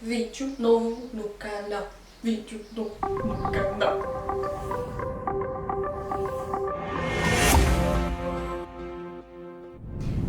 Vídeo novo no canal. Vídeo novo no canal.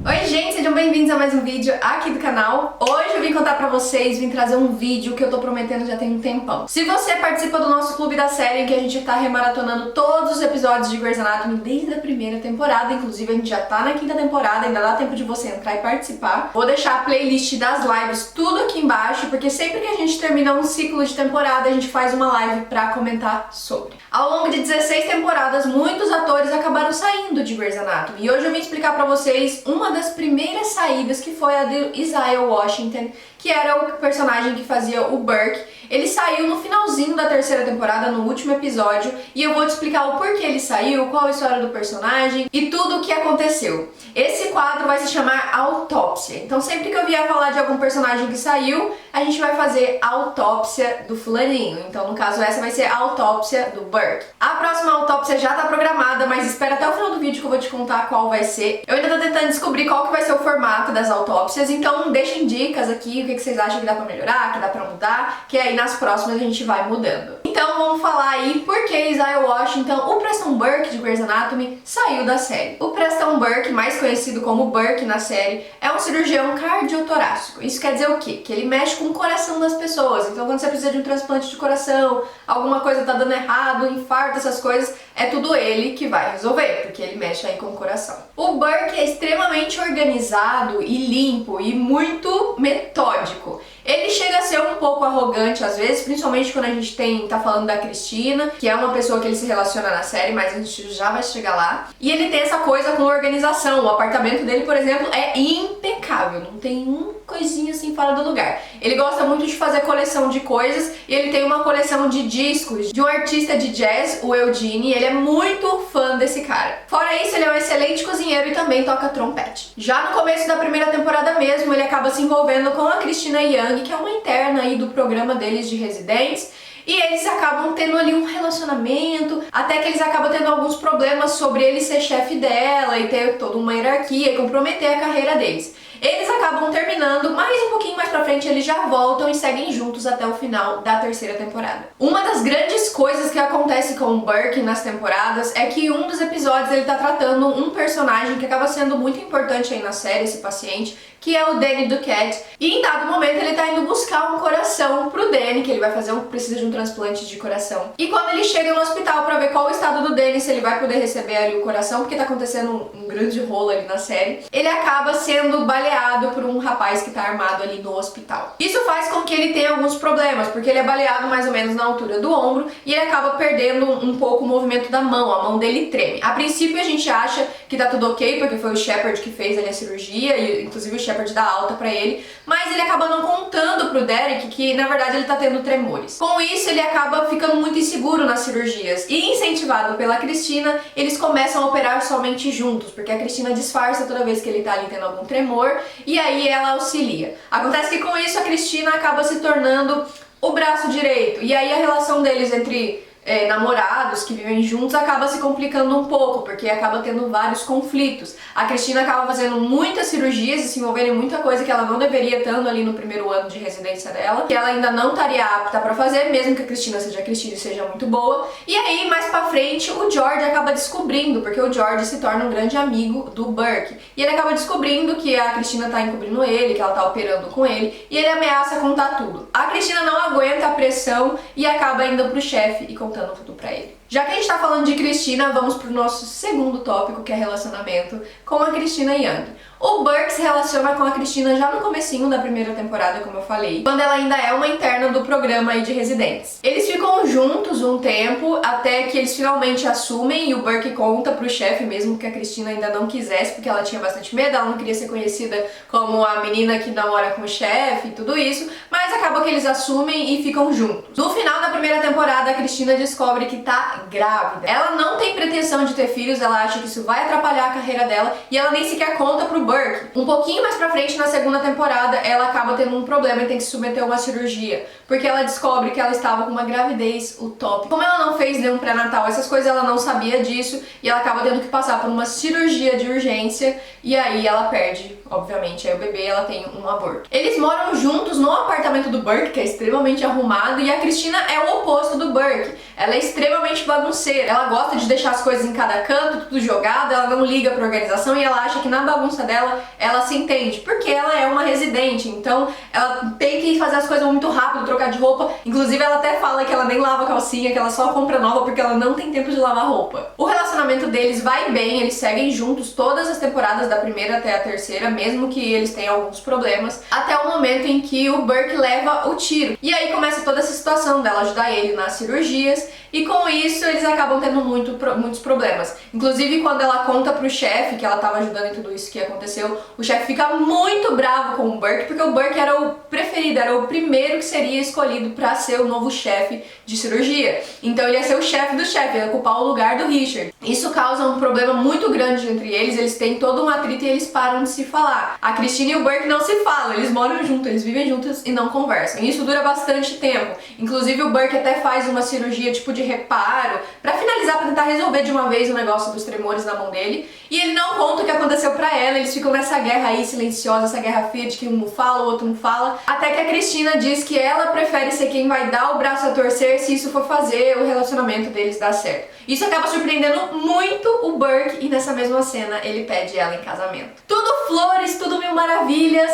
Oi gente, sejam bem-vindos a mais um vídeo aqui do canal. Hoje eu vim contar pra vocês, vim trazer um vídeo que eu tô prometendo já tem um tempão. Se você participa do nosso clube da série, em que a gente tá remaratonando todos os episódios de Grey's Anatomy desde a primeira temporada, inclusive a gente já tá na quinta temporada, ainda dá tempo de você entrar e participar. Vou deixar a playlist das lives tudo aqui embaixo, porque sempre que a gente termina um ciclo de temporada, a gente faz uma live pra comentar sobre. Ao longo de 16 temporadas, muitos atores acabaram saindo de Grey's Anatomy, e hoje eu vim explicar pra vocês uma das primeiras saídas, que foi a de Isaiah Washington, que era o personagem que fazia o Burke. Ele saiu no finalzinho da terceira temporada, no último episódio, e eu vou te explicar o porquê ele saiu, qual a história do personagem e tudo o que aconteceu. Esse quadro vai se chamar Autópsia. Então sempre que eu vier falar de algum personagem que saiu, a gente vai fazer a autópsia do fulaninho. Então no caso essa vai ser a autópsia do Burke. A próxima autópsia já tá programada, mas espera até o final do vídeo que eu vou te contar qual vai ser. Eu ainda tô tentando descobrir qual que vai ser o formato das autópsias, então deixem dicas aqui, o que vocês acham que dá pra melhorar, que dá pra mudar, que aí nas próximas a gente vai mudando. Então vamos falar aí por que Isaiah Washington, o Preston Burke de Grey's Anatomy, saiu da série. O Preston Burke, mais conhecido como Burke na série, é um cirurgião cardiotorácico. Isso quer dizer o quê? Que ele mexe com o coração das pessoas. Então quando você precisa de um transplante de coração, alguma coisa tá dando errado, infarto, essas coisas, é tudo ele que vai resolver, porque ele mexe aí com o coração. O Burke é extremamente organizado e limpo e muito metódico. Ele chega a ser um pouco arrogante às vezes, principalmente quando a gente tá falando da Cristina, que é uma pessoa que ele se relaciona na série, mas a gente já vai chegar lá. E ele tem essa coisa com organização. O apartamento dele, por exemplo, é impecável, não tem uma coisinha assim fora do lugar. Ele gosta muito de fazer coleção de coisas e ele tem uma coleção de discos de um artista de jazz, o Eugene, e ele é muito fã desse cara. Fora isso, ele é um excelente cozinheiro e também toca trompete. Já no começo da primeira temporada mesmo, ele acaba se envolvendo com a Cristina Yang, que é uma interna aí do programa deles de residentes, e eles acabam tendo ali um relacionamento, até que eles acabam tendo alguns problemas sobre ele ser chefe dela e ter toda uma hierarquia e comprometer a carreira deles. Eles acabam terminando, mas um pouquinho mais pra frente eles já voltam e seguem juntos até o final da terceira temporada. Uma das grandes coisas que acontece com o Burke nas temporadas é que um dos episódios ele tá tratando um personagem que acaba sendo muito importante aí na série, esse paciente, que é o Danny Duquette, e em dado momento ele tá indo buscar um coração pro Danny, que ele vai fazer precisa de um transplante de coração. E quando ele chega no hospital pra ver qual o estado do Danny, se ele vai poder receber ali o coração, porque tá acontecendo um grande rolo ali na série, ele acaba sendo baleado por um rapaz que tá armado ali no hospital. Isso faz com que ele tenha alguns problemas, porque ele é baleado mais ou menos na altura do ombro e ele acaba perdendo um pouco o movimento da mão, a mão dele treme. A princípio a gente acha que tá tudo ok, porque foi o Shepard que fez ali a cirurgia e inclusive o Shepard dá alta pra ele, mas ele acaba não contando pro Derek que na verdade ele tá tendo tremores. Com isso ele acaba ficando muito inseguro nas cirurgias e, incentivado pela Cristina, eles começam a operar somente juntos, porque a Cristina disfarça toda vez que ele tá ali tendo algum tremor e aí ela auxilia. Acontece que com isso a Cristina acaba se tornando o braço direito, e aí a relação deles entre namorados que vivem juntos acaba se complicando um pouco, porque acaba tendo vários conflitos. A Cristina acaba fazendo muitas cirurgias e se envolvendo em muita coisa que ela não deveria, estando ali no primeiro ano de residência dela, que ela ainda não estaria apta pra fazer, mesmo que a Cristina e seja muito boa. E aí, mais pra frente, o George acaba descobrindo, porque o George se torna um grande amigo do Burke, e ele acaba descobrindo que a Cristina tá encobrindo ele, que ela tá operando com ele, e ele ameaça contar tudo. A Cristina não aguenta a pressão e acaba indo pro chefe e contando tudo pra ele. Já que a gente tá falando de Cristina, vamos pro nosso segundo tópico, que é relacionamento com a Cristina Yang. O Burke se relaciona com a Cristina já no comecinho da primeira temporada, como eu falei, quando ela ainda é uma interna do programa aí de residentes. Eles ficam juntos um tempo, até que eles finalmente assumem e o Burke conta pro chefe, mesmo que a Cristina ainda não quisesse, porque ela tinha bastante medo, ela não queria ser conhecida como a menina que namora com o chefe e tudo isso, mas acaba que eles assumem e ficam juntos. No final da primeira temporada, a Cristina descobre que tá grávida. Ela não tem pretensão de ter filhos, ela acha que isso vai atrapalhar a carreira dela e ela nem sequer conta pro Burke. Um pouquinho mais pra frente, na segunda temporada, ela acaba tendo um problema e tem que se submeter a uma cirurgia, porque ela descobre que ela estava com uma gravidez utópica. Como ela não fez nenhum pré-natal, essas coisas, ela não sabia disso e ela acaba tendo que passar por uma cirurgia de urgência e aí ela perde obviamente, aí o bebê, ela tem um aborto. Eles moram juntos no apartamento do Burke, que é extremamente arrumado, e a Cristina é o oposto do Burke. Ela é extremamente bagunceira, ela gosta de deixar as coisas em cada canto, tudo jogado, ela não liga pra organização e ela acha que na bagunça dela, ela se entende, porque ela é uma residente, então ela tem que fazer as coisas muito rápido, trocar de roupa. Inclusive, ela até fala que ela nem lava a calcinha, que ela só compra nova porque ela não tem tempo de lavar roupa. O relacionamento deles vai bem, eles seguem juntos todas as temporadas, da primeira até a terceira, mesmo que eles tenham alguns problemas, até o momento em que o Burke leva o tiro. E aí começa toda essa situação dela ajudar ele nas cirurgias, e com isso eles acabam tendo muitos problemas. Inclusive, quando ela conta pro chefe que ela tava ajudando em tudo isso que aconteceu, o chefe fica muito bravo com o Burke, porque o Burke era o preferido, era o primeiro que seria escolhido pra ser o novo chefe de cirurgia. Então ele ia ser o chefe do chefe, ia ocupar o lugar do Richard. Isso causa um problema muito grande entre eles têm todo um atrito e eles param de se falar. A Cristina e o Burke não se falam, eles moram juntos, eles vivem juntos e não conversam. E isso dura bastante tempo. Inclusive o Burke até faz uma cirurgia tipo de reparo, pra finalizar, pra tentar resolver de uma vez o negócio dos tremores na mão dele. E ele não conta o que aconteceu pra ela, eles ficam nessa guerra aí silenciosa, essa guerra fria de que um não fala, o outro não fala. Até que a Cristina diz que ela prefere ser quem vai dar o braço a torcer se isso for fazer o relacionamento deles dar certo. Isso acaba surpreendendo muito o Burke e nessa mesma cena ele pede ela em casamento. Tudo flores, tudo mil maravilhas,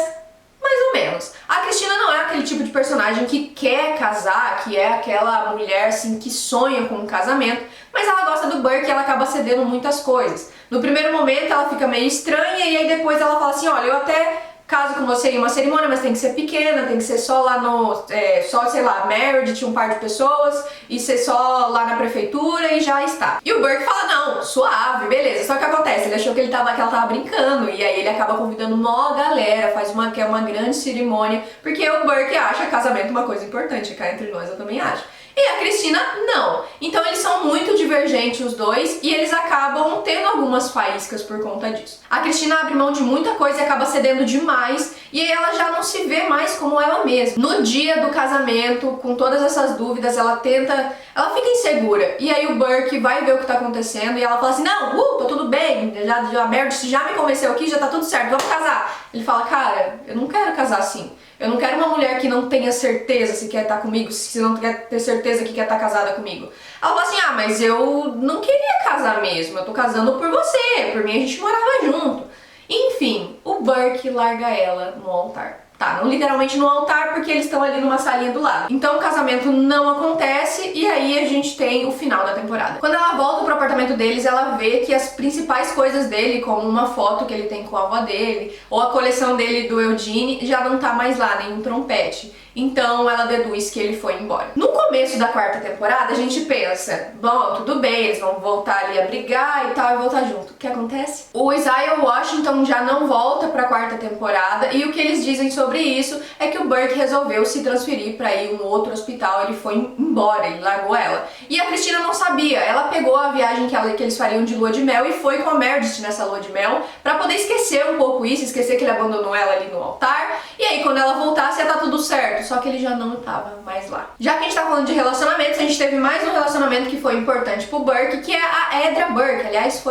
mais ou menos. A Cristina não é aquele tipo de personagem que quer casar, que é aquela mulher assim que sonha com um casamento, mas ela gosta do Burke e ela acaba cedendo muitas coisas. No primeiro momento ela fica meio estranha e aí depois ela fala assim, olha, eu até caso com você em uma cerimônia, mas tem que ser pequena, tem que ser só lá no, sei lá, Meredith, um par de pessoas, e ser só lá na prefeitura e já está. E o Burke fala, não, suave, beleza. Só que acontece, ele achou que ela tava brincando, e aí ele acaba convidando uma galera, faz uma grande cerimônia, porque o Burke acha casamento uma coisa importante, cá entre nós eu também acho. E a Cristina, não. Então eles são muito divergentes os dois e eles acabam tendo algumas faíscas por conta disso. A Cristina abre mão de muita coisa e acaba cedendo demais e aí ela já não se vê mais como ela mesma. No dia do casamento, com todas essas dúvidas, ela fica insegura. E aí o Burke vai ver o que tá acontecendo e ela fala assim, não, tá tudo bem, a Meredith já me convenceu aqui, já tá tudo certo, vamos casar. Ele fala, cara, eu não quero casar assim. Eu não quero uma mulher que não tenha certeza se quer estar comigo, se não quer ter certeza que quer estar casada comigo. Ela fala assim, mas eu não queria casar mesmo, eu tô casando por você, por mim a gente morava junto. Enfim, o Burke larga ela no altar. Tá, não literalmente no altar, porque eles estão ali numa salinha do lado. Então o casamento não acontece e aí a gente tem o final da temporada. Quando ela volta pro apartamento deles, ela vê que as principais coisas dele, como uma foto que ele tem com a avó dele, ou a coleção dele do Eugene, já não tá mais lá, nem um trompete. Então ela deduz que ele foi embora. No começo da quarta temporada, a gente pensa, bom, tudo bem, eles vão voltar ali a brigar e tal, e voltar junto. O que acontece? O Isaiah Washington já não volta pra quarta temporada, e o que eles dizem sobre isso é que o Burke resolveu se transferir pra ir em um outro hospital, ele foi embora, ele largou ela. E a Cristina não sabia, ela pegou a viagem que eles fariam de lua de mel e foi com a Meredith nessa lua de mel, pra poder esquecer um pouco isso, esquecer que ele abandonou ela ali no altar, e aí quando ela voltasse ia tá tudo certo. Só que ele já não estava mais lá. Já que a gente tá falando de relacionamentos, a gente teve mais um relacionamento que foi importante pro Burke, que é a Edra Burke. Aliás,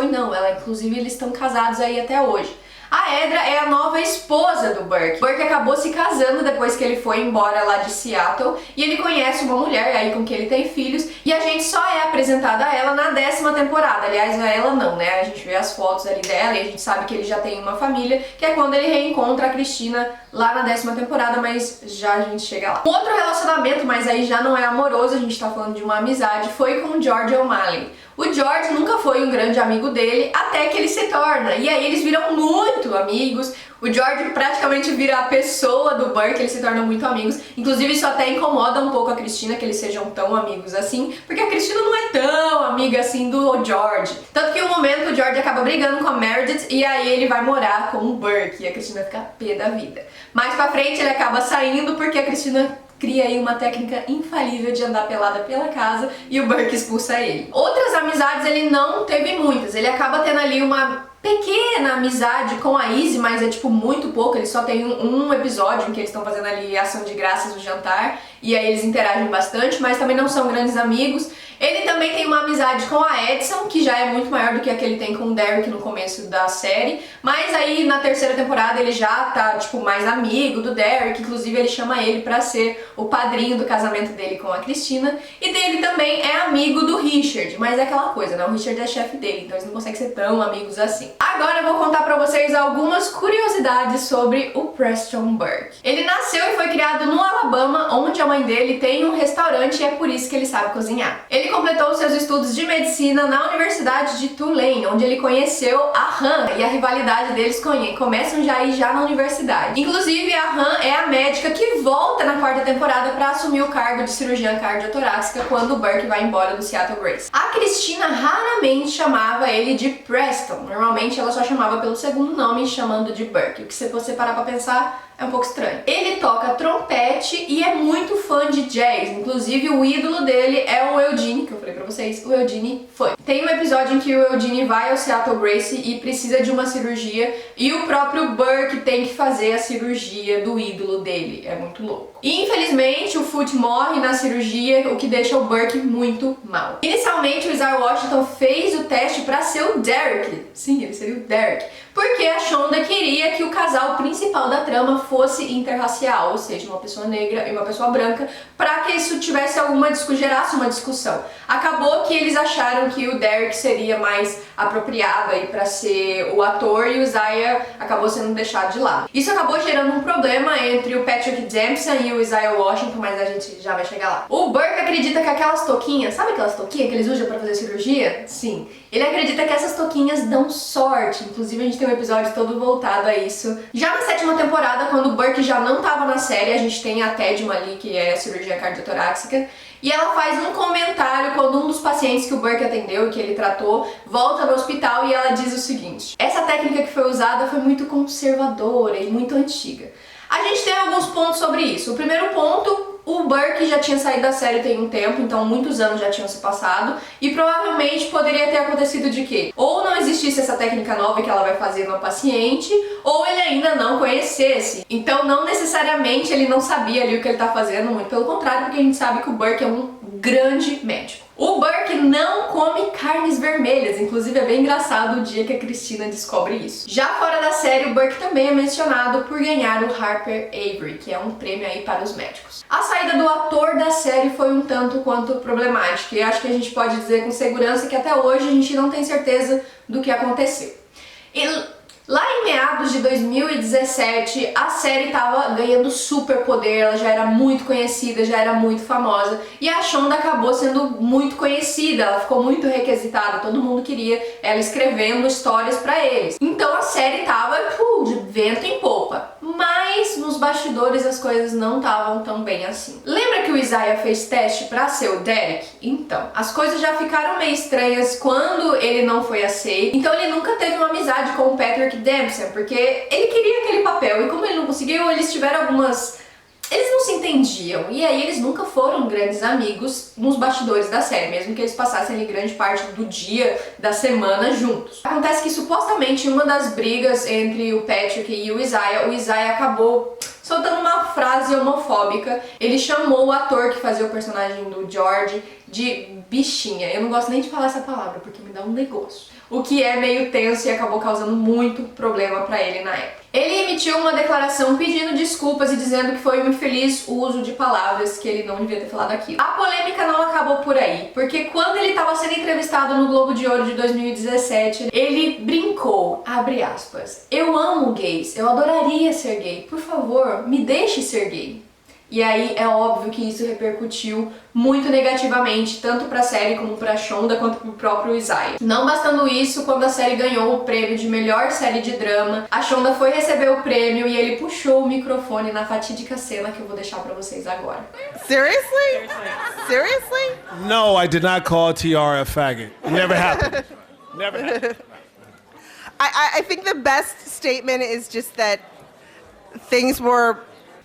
inclusive eles estão casados aí até hoje. A Edra é a nova esposa do Burke. Burke acabou se casando depois que ele foi embora lá de Seattle e ele conhece uma mulher aí com quem ele tem filhos e a gente só é apresentada a ela na 10ª temporada. Aliás, a ela não, né? A gente vê as fotos ali dela e a gente sabe que ele já tem uma família, que é quando ele reencontra a Cristina lá na 10ª temporada, mas já a gente chega lá. Um outro relacionamento, mas aí já não é amoroso, a gente tá falando de uma amizade, foi com o George O'Malley. O George nunca foi um grande amigo dele, até que ele se torna, e aí eles viram muito amigos. O George praticamente vira a pessoa do Burke, eles se tornam muito amigos. Inclusive isso até incomoda um pouco a Cristina, que eles sejam tão amigos assim, porque a Cristina não é tão amiga assim do George. Tanto que em um momento o George acaba brigando com a Meredith e aí ele vai morar com o Burke e a Cristina fica pé da vida. Mais pra frente ele acaba saindo porque a Cristina cria aí uma técnica infalível de andar pelada pela casa e o Burke expulsa ele. Outras amizades ele não teve muitas, ele acaba tendo ali uma pequena amizade com a Izzy, mas é tipo muito pouco, eles só tem um episódio em que eles estão fazendo ali ação de graças no jantar, e aí eles interagem bastante, mas também não são grandes amigos. Ele também tem uma amizade com a Edson, que já é muito maior do que a que ele tem com o Derek no começo da série, mas aí na terceira temporada ele já tá, tipo, mais amigo do Derek, inclusive ele chama ele pra ser o padrinho do casamento dele com a Cristina, e dele também é amigo do Richard, mas é aquela coisa, né, o Richard é chefe dele, então eles não conseguem ser tão amigos assim. Agora eu vou contar pra vocês algumas curiosidades sobre o Preston Burke. Ele nasceu e foi criado no Alabama, onde a mãe dele tem um restaurante e é por isso que ele sabe cozinhar. Ele completou seus estudos de medicina na Universidade de Tulane, onde ele conheceu a Han, e a rivalidade deles começam já na universidade. Inclusive, a Han é a médica que volta na quarta temporada para assumir o cargo de cirurgiã cardiotorácica quando o Burke vai embora do Seattle Grace. A Cristina raramente chamava ele de Preston, normalmente ela só chamava pelo segundo nome, chamando de Burke, o que se você parar pra pensar é um pouco estranho. Ele toca trompete e é muito fã de jazz, inclusive o ídolo dele é o Eugene, que eu falei pra vocês, o Eugene foi. Tem um episódio em que o Eugene vai ao Seattle Grace e precisa de uma cirurgia e o próprio Burke tem que fazer a cirurgia do ídolo dele, é muito louco. E infelizmente o Foot morre na cirurgia, o que deixa o Burke muito mal. Inicialmente o Isaiah Washington fez o teste pra ser o Derek, sim, ele seria o Derek, porque a Shonda queria que o casal principal da trama fosse interracial, ou seja, uma pessoa negra e uma pessoa branca, para que isso tivesse gerasse uma discussão. Acabou que eles acharam que o Derek seria mais apropriado aí para ser o ator e o Isaiah acabou sendo deixado de lado. Isso acabou gerando um problema entre o Patrick Dempsey e o Isaiah Washington, mas a gente já vai chegar lá. O Burke acredita que aquelas touquinhas, sabe aquelas touquinhas que eles usam para fazer cirurgia? Sim. Ele acredita que essas touquinhas dão sorte, inclusive a gente tem um episódio todo voltado a isso. Já na sétima temporada, quando o Burke já não estava na série, a gente tem a Tedma ali, que é a cirurgia cardiotorácica, e ela faz um comentário quando um dos pacientes que o Burke atendeu e que ele tratou volta no hospital e ela diz o seguinte: essa técnica que foi usada foi muito conservadora e muito antiga. A gente tem alguns pontos sobre isso. O primeiro ponto, o Burke já tinha saído da série tem um tempo, então muitos anos já tinham se passado, e provavelmente poderia ter acontecido de quê? Ou não existisse essa técnica nova que ela vai fazer no paciente, ou ele ainda não conhecesse. Então não necessariamente ele não sabia ali o que ele tá fazendo, muito pelo contrário, porque a gente sabe que o Burke é um grande médico. O Burke não come carnes vermelhas, inclusive é bem engraçado o dia que a Cristina descobre isso. Já fora da série, o Burke também é mencionado por ganhar o Harper Avery, que é um prêmio aí para os médicos. A saída do ator da série foi um tanto quanto problemática, e acho que a gente pode dizer com segurança que até hoje a gente não tem certeza do que aconteceu. Lá em meados de 2017, a série estava ganhando super poder, ela já era muito conhecida, já era muito famosa, e a Shonda acabou sendo muito conhecida, ela ficou muito requisitada, todo mundo queria ela escrevendo histórias pra eles. Então a série tava de vento em popa, mas nos bastidores as coisas não estavam tão bem assim. Lembra que o Isaiah fez teste pra ser o Derek? Então, as coisas já ficaram meio estranhas quando ele não foi aceito, então ele nunca teve uma amizade com o Patrick Dempsey, porque ele queria aquele papel e como ele não conseguiu, eles tiveram eles não se entendiam, e aí eles nunca foram grandes amigos nos bastidores da série, mesmo que eles passassem ali grande parte do dia, da semana juntos. Acontece que supostamente em uma das brigas entre o Patrick e o Isaiah acabou soltando uma frase homofóbica. Ele chamou o ator que fazia o personagem do George de bichinha. Eu não gosto nem de falar essa palavra porque me dá um negócio. O que é meio tenso e acabou causando muito problema pra ele na época. Ele emitiu uma declaração pedindo desculpas e dizendo que foi um infeliz uso de palavras, que ele não devia ter falado aquilo. A polêmica não acabou por aí, porque quando ele estava sendo entrevistado no Globo de Ouro de 2017, ele brincou, abre aspas, eu amo gays, eu adoraria ser gay, por favor, me deixe ser gay. E aí é óbvio que isso repercutiu muito negativamente, tanto pra série como pra Shonda, quanto pro próprio Isaiah. Não bastando isso, quando a série ganhou o prêmio de melhor série de drama, a Shonda foi receber o prêmio e ele puxou o microfone na fatídica cena que eu vou deixar pra vocês agora. Seriously? Seriously? No, I did not call Tiara a faggot. It never happened. Never happened. I think the best statement is just that things were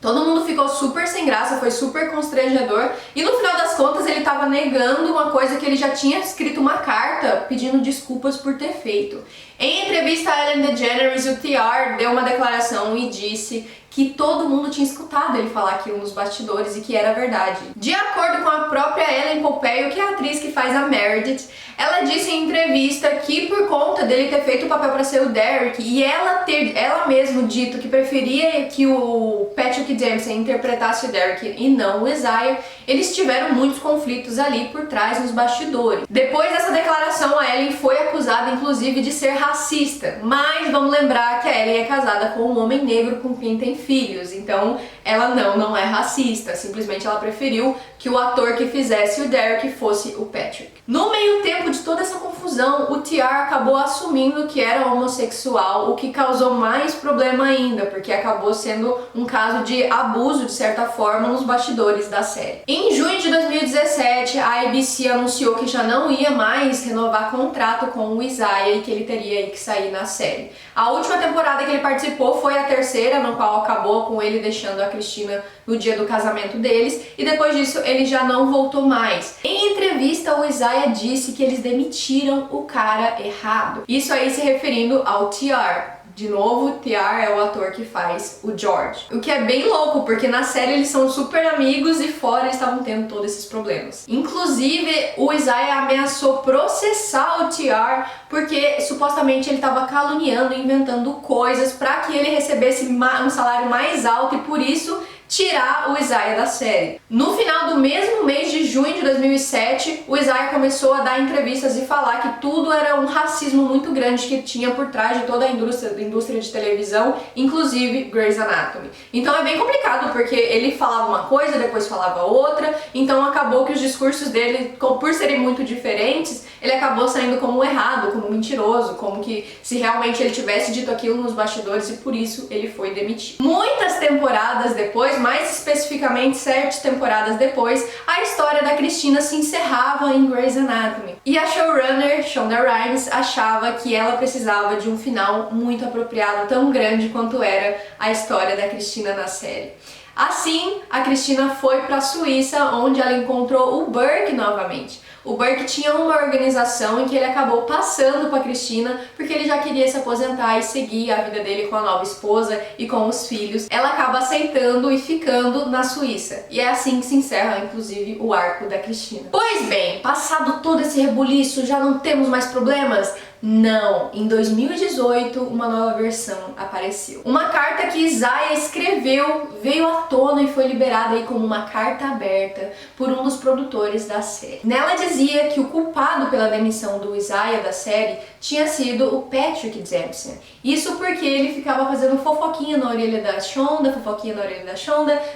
Todo mundo ficou super sem graça, foi super constrangedor e no final das contas ele tava negando uma coisa que ele já tinha escrito uma carta pedindo desculpas por ter feito. Em entrevista a Ellen DeGeneres, o TR deu uma declaração e disse que todo mundo tinha escutado ele falar aquilo nos bastidores e que era verdade. De acordo com a própria Ellen Pompeo, que é a atriz que faz a Meredith, ela disse em entrevista que por conta dele ter feito o papel para ser o Derek e ela mesma dito que preferia que o Patrick Dempsey interpretasse o Derek e não o Isaiah, eles tiveram muitos conflitos ali por trás nos bastidores. Depois dessa declaração, a Ellen foi acusada inclusive de ser racista, mas vamos lembrar que a Ellen é casada com um homem negro com quem tem filhos, então ela não é racista, simplesmente ela preferiu que o ator que fizesse o Derek fosse o Patrick. No meio tempo de toda essa confusão, o TR acabou assumindo que era homossexual, o que causou mais problema ainda, porque acabou sendo um caso de abuso, de certa forma, nos bastidores da série. Em junho de 2017, a ABC anunciou que já não ia mais renovar contrato com o Isaiah e que ele teria que sair na série. A última temporada que ele participou foi a terceira, no qual acabou com ele deixando a Christina no dia do casamento deles, e depois disso ele já não voltou mais. Em entrevista, o Isaiah disse que eles demitiram o cara errado. Isso aí se referindo ao TR. De novo, o TR é o ator que faz o George. O que é bem louco, porque na série eles são super amigos e fora eles estavam tendo todos esses problemas. Inclusive, o Isaiah ameaçou processar o TR porque supostamente ele estava caluniando, inventando coisas para que ele recebesse um salário mais alto e por isso tirar o Isaiah da série. No final do mesmo mês de junho de 2007, o Isaiah começou a dar entrevistas e falar que tudo era um racismo muito grande que tinha por trás de toda a indústria de televisão, inclusive Grey's Anatomy. Então é bem complicado, porque ele falava uma coisa, depois falava outra, então acabou que os discursos dele, por serem muito diferentes, ele acabou saindo como errado, como mentiroso, como que se realmente ele tivesse dito aquilo nos bastidores e por isso ele foi demitido. Muitas temporadas depois, mais especificamente 7 temporadas depois, a história da Christina se encerrava em Grey's Anatomy. E a showrunner, Shonda Rhimes, achava que ela precisava de um final muito apropriado, tão grande quanto era a história da Christina na série. Assim, a Christina foi para a Suíça, onde ela encontrou o Burke novamente. O Burke tinha uma organização em que ele acabou passando para a Christina porque ele já queria se aposentar e seguir a vida dele com a nova esposa e com os filhos. Ela acaba aceitando e ficando na Suíça. E é assim que se encerra, inclusive, o arco da Christina. Pois bem, passado todo esse rebuliço, já não temos mais problemas? Não, em 2018 uma nova versão apareceu. Uma carta que Isaiah escreveu veio à tona e foi liberada aí como uma carta aberta por um dos produtores da série. Nela dizia que o culpado pela demissão do Isaiah da série tinha sido o Patrick Dempsey. Isso porque ele ficava fazendo fofoquinha na orelha da Shonda,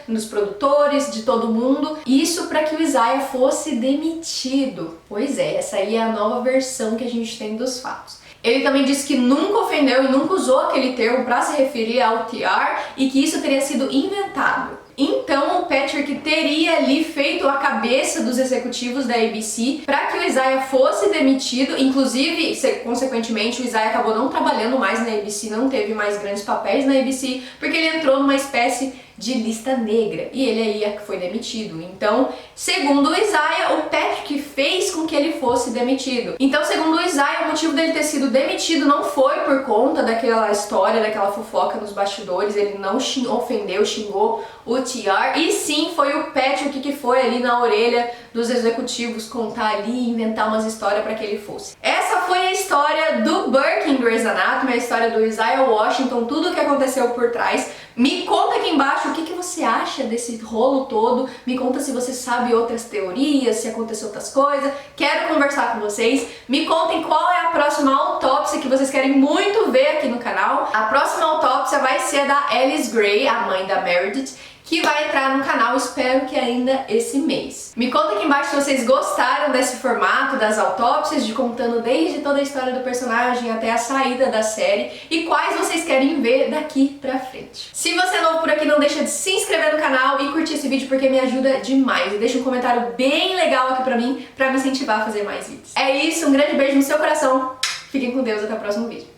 nos produtores, de todo mundo. Isso para que o Isaiah fosse demitido. Pois é, essa aí é a nova versão que a gente tem dos fatos. Ele também disse que nunca ofendeu e nunca usou aquele termo para se referir ao TR e que isso teria sido inventado. Então o Patrick teria ali feito a cabeça dos executivos da ABC para que o Isaiah fosse demitido, inclusive, consequentemente, o Isaiah acabou não trabalhando mais na ABC, não teve mais grandes papéis na ABC, porque ele entrou numa espécie de lista negra e ele aí foi demitido. Então, segundo o Isaiah, o Patrick fez com que ele fosse demitido. Então, segundo o Isaiah, o motivo dele ter sido demitido não foi por conta daquela história, daquela fofoca nos bastidores, ele não ofendeu, xingou o TR, e sim foi o Patrick que foi ali na orelha dos executivos contar ali, inventar umas histórias para que ele fosse. Essa foi a história do Burke em Grey's Anatomy, a história do Isaiah Washington, tudo o que aconteceu por trás. Me conta aqui embaixo o que você acha desse rolo todo, me conta se você sabe outras teorias, se aconteceu outras coisas, quero conversar com vocês. Me contem qual é a próxima autópsia que vocês querem muito ver aqui no canal. A próxima autópsia vai ser a da Alice Gray, a mãe da Meredith, que vai entrar no canal, espero que ainda esse mês. Me conta aqui embaixo se vocês gostaram desse formato, das autópsias, de contando desde toda a história do personagem até a saída da série, e quais vocês querem ver daqui pra frente. Se você é novo por aqui, não deixa de se inscrever no canal e curtir esse vídeo porque me ajuda demais. E deixa um comentário bem legal aqui pra mim, pra me incentivar a fazer mais vídeos. É isso, um grande beijo no seu coração, fiquem com Deus, até o próximo vídeo.